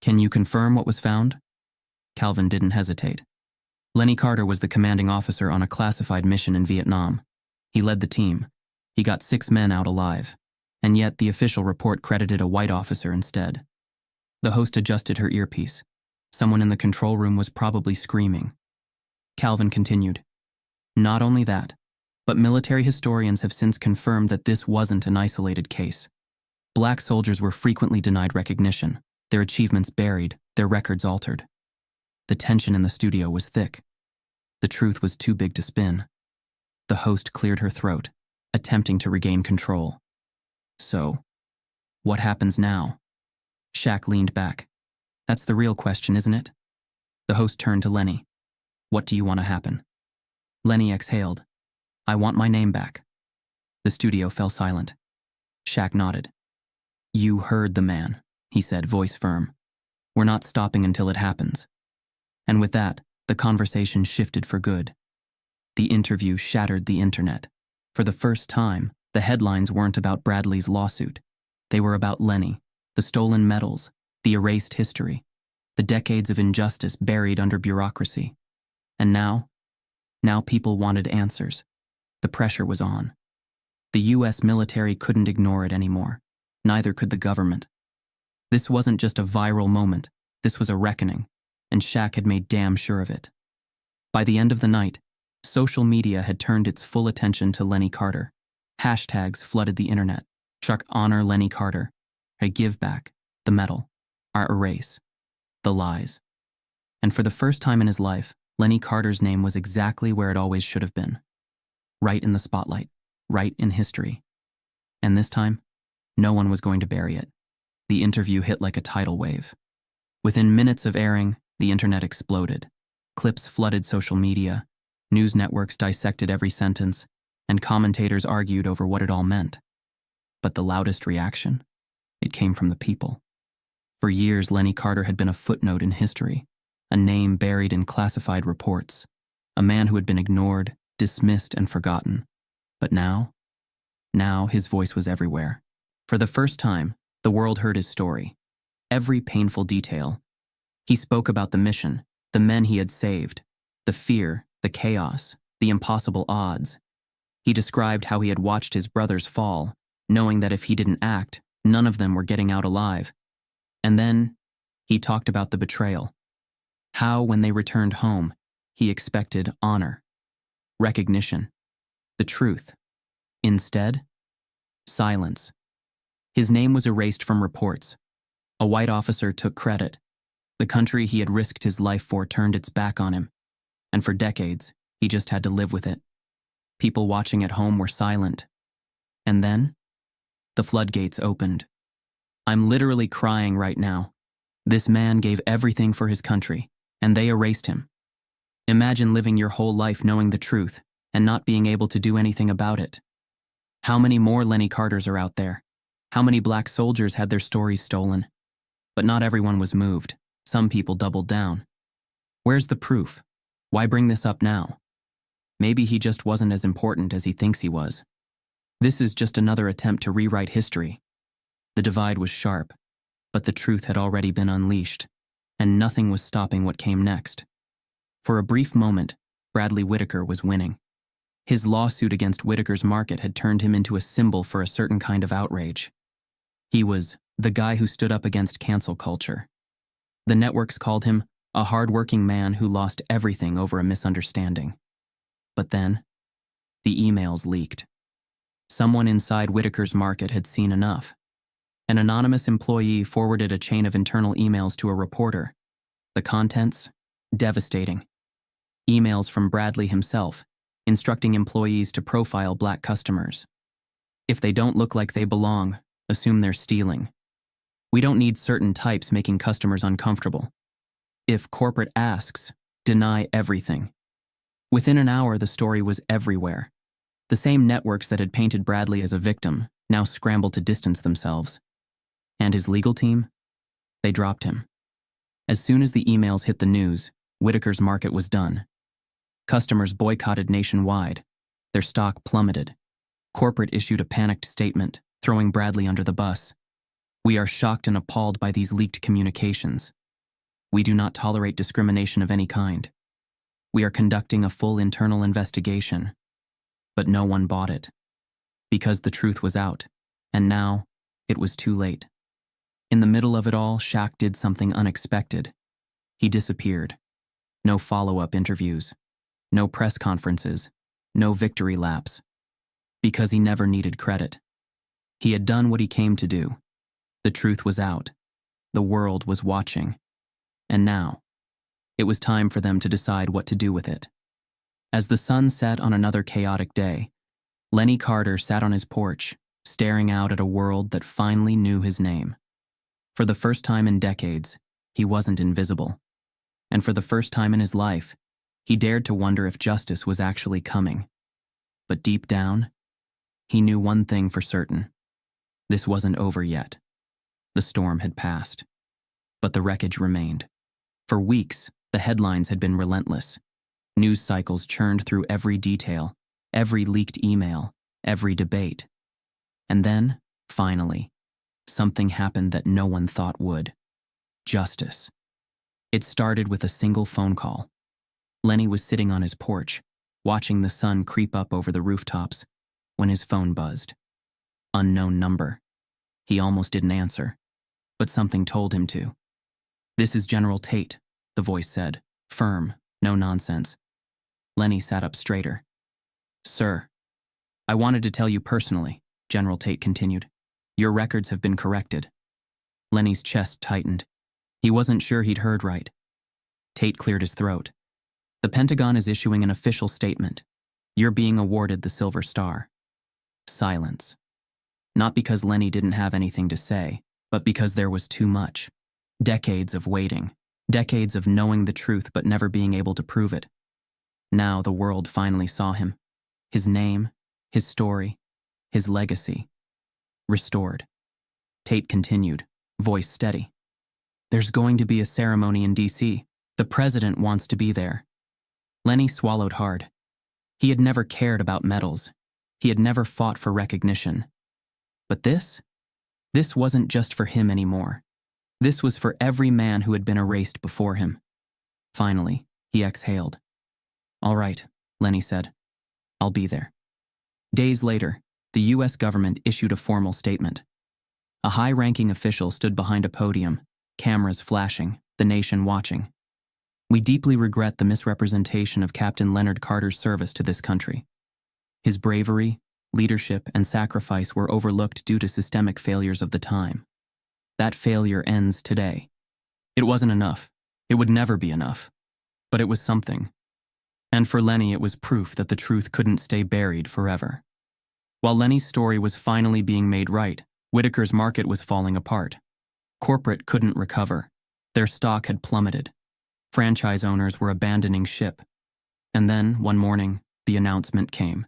Can you confirm what was found? Calvin didn't hesitate. Lenny Carter was the commanding officer on a classified mission in Vietnam. He led the team. He got 6 men out alive. And yet the official report credited a white officer instead. The host adjusted her earpiece. Someone in the control room was probably screaming. Calvin continued. Not only that, but military historians have since confirmed that this wasn't an isolated case. Black soldiers were frequently denied recognition, their achievements buried, their records altered. The tension in the studio was thick. The truth was too big to spin. The host cleared her throat, attempting to regain control. So, what happens now? Shaq leaned back. That's the real question, isn't it? The host turned to Lenny. What do you want to happen? Lenny exhaled. I want my name back. The studio fell silent. Shaq nodded. You heard the man, he said, voice firm. We're not stopping until it happens. And with that, the conversation shifted for good. The interview shattered the internet. For the first time, the headlines weren't about Bradley's lawsuit. They were about Lenny, the stolen medals, the erased history, the decades of injustice buried under bureaucracy. And now people wanted answers. The pressure was on. The U.S. military couldn't ignore it anymore. Neither could the government. This wasn't just a viral moment. This was a reckoning, and Shaq had made damn sure of it. By the end of the night, social media had turned its full attention to Lenny Carter. Hashtags flooded the internet. Chuck honor Lenny Carter. I give back. The medal. Our erase. The lies. And for the first time in his life, Lenny Carter's name was exactly where it always should have been. Right in the spotlight. Right in history. And this time, no one was going to bury it. The interview hit like a tidal wave. Within minutes of airing, the internet exploded. Clips flooded social media. News networks dissected every sentence, and commentators argued over what it all meant. But the loudest reaction? It came from the people. For years, Lenny Carter had been a footnote in history, a name buried in classified reports, a man who had been ignored, dismissed, and forgotten. But now his voice was everywhere. For the first time, the world heard his story. Every painful detail. He spoke about the mission, the men he had saved, the fear, the chaos, the impossible odds. He described how he had watched his brothers fall, knowing that if he didn't act, none of them were getting out alive. And then, he talked about the betrayal. How, when they returned home, he expected honor, recognition, the truth. Instead, silence. His name was erased from reports. A white officer took credit. The country he had risked his life for turned its back on him. And for decades, he just had to live with it. People watching at home were silent. And then, the floodgates opened. I'm literally crying right now. This man gave everything for his country, and they erased him. Imagine living your whole life knowing the truth and not being able to do anything about it. How many more Lenny Carters are out there? How many black soldiers had their stories stolen? But not everyone was moved. Some people doubled down. Where's the proof? Why bring this up now? Maybe he just wasn't as important as he thinks he was. This is just another attempt to rewrite history. The divide was sharp, but the truth had already been unleashed, and nothing was stopping what came next. For a brief moment, Bradley Whitaker was winning. His lawsuit against Whitaker's Market had turned him into a symbol for a certain kind of outrage. He was the guy who stood up against cancel culture. The networks called him a hard-working man who lost everything over a misunderstanding. But then, the emails leaked. Someone inside Whitaker's Market had seen enough. An anonymous employee forwarded a chain of internal emails to a reporter. The contents? Devastating. Emails from Bradley himself, instructing employees to profile black customers. If they don't look like they belong, assume they're stealing. We don't need certain types making customers uncomfortable. If corporate asks, deny everything. Within an hour, the story was everywhere. The same networks that had painted Bradley as a victim now scrambled to distance themselves. And his legal team? They dropped him. As soon as the emails hit the news, Whitaker's Market was done. Customers boycotted nationwide. Their stock plummeted. Corporate issued a panicked statement, throwing Bradley under the bus. We are shocked and appalled by these leaked communications. We do not tolerate discrimination of any kind. We are conducting a full internal investigation. But no one bought it. Because the truth was out, and now it was too late. In the middle of it all, Shaq did something unexpected. He disappeared. No follow-up interviews. No press conferences. No victory laps. Because he never needed credit. He had done what he came to do. The truth was out. The world was watching. And now, it was time for them to decide what to do with it. As the sun set on another chaotic day, Lenny Carter sat on his porch, staring out at a world that finally knew his name. For the first time in decades, he wasn't invisible. And for the first time in his life, he dared to wonder if justice was actually coming. But deep down, he knew one thing for certain. This wasn't over yet. The storm had passed. But the wreckage remained. For weeks, the headlines had been relentless. News cycles churned through every detail, every leaked email, every debate. And then, finally, something happened that no one thought would. Justice. It started with a single phone call. Lenny was sitting on his porch, watching the sun creep up over the rooftops, when his phone buzzed. Unknown number. He almost didn't answer, but something told him to. "This is General Tate," the voice said, firm, no nonsense. Lenny sat up straighter. "Sir, I wanted to tell you personally," General Tate continued. "Your records have been corrected." Lenny's chest tightened. He wasn't sure he'd heard right. Tate cleared his throat. "The Pentagon is issuing an official statement. You're being awarded the Silver Star." Silence. Not because Lenny didn't have anything to say, but because there was too much. Decades of waiting. Decades of knowing the truth but never being able to prove it. Now the world finally saw him. His name, his story, his legacy. Restored. Tate continued, voice steady. "There's going to be a ceremony in D.C. The president wants to be there." Lenny swallowed hard. He had never cared about medals. He had never fought for recognition. But this wasn't just for him anymore. This was for every man who had been erased before him. Finally, he exhaled. "All right, Lenny said. I'll be there. Days later, the U.S. government issued a formal statement. A high-ranking official stood behind a podium, cameras flashing, the nation watching. We deeply regret the misrepresentation of Captain Leonard Carter's service to this country. His bravery, leadership, and sacrifice were overlooked due to systemic failures of the time. That failure ends today. It wasn't enough. It would never be enough. But it was something. And for Lenny, it was proof that the truth couldn't stay buried forever. While Lenny's story was finally being made right, Whitaker's market was falling apart. Corporate couldn't recover. Their stock had plummeted. Franchise owners were abandoning ship. And then, one morning, the announcement came.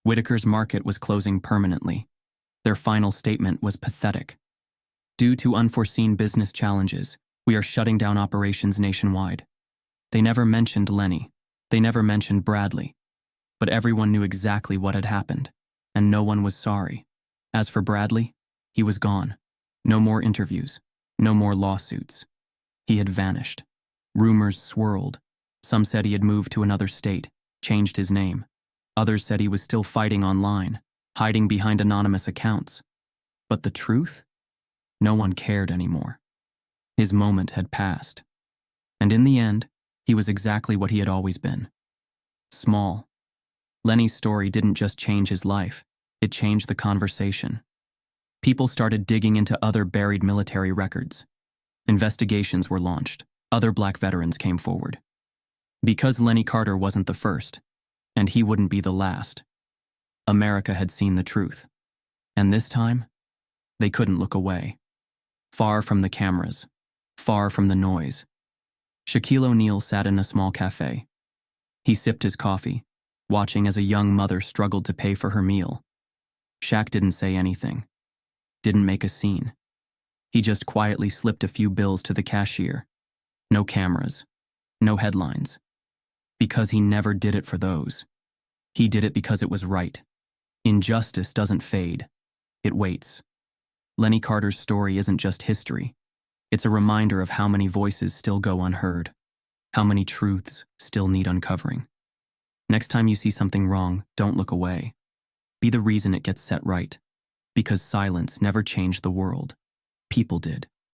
Whitaker's market was closing permanently. Their final statement was pathetic. Due to unforeseen business challenges, we are shutting down operations nationwide. They never mentioned Lenny. They never mentioned Bradley. But everyone knew exactly what had happened, and no one was sorry. As for Bradley, he was gone. No more interviews. No more lawsuits. He had vanished. Rumors swirled. Some said he had moved to another state, changed his name. Others said he was still fighting online, hiding behind anonymous accounts. But the truth? No one cared anymore. His moment had passed. And in the end, he was exactly what he had always been. Small. Lenny's story didn't just change his life, it changed the conversation. People started digging into other buried military records. Investigations were launched. Other black veterans came forward. Because Lenny Carter wasn't the first, and he wouldn't be the last, America had seen the truth. And this time, they couldn't look away. Far from the cameras, far from the noise, Shaquille O'Neal sat in a small cafe. He sipped his coffee, watching as a young mother struggled to pay for her meal. Shaq didn't say anything, didn't make a scene. He just quietly slipped a few bills to the cashier. No cameras, no headlines. Because he never did it for those. He did it because it was right. Injustice doesn't fade. It waits. Lenny Carter's story isn't just history. It's a reminder of how many voices still go unheard, how many truths still need uncovering. Next time you see something wrong, don't look away. Be the reason it gets set right. Because silence never changed the world. People did.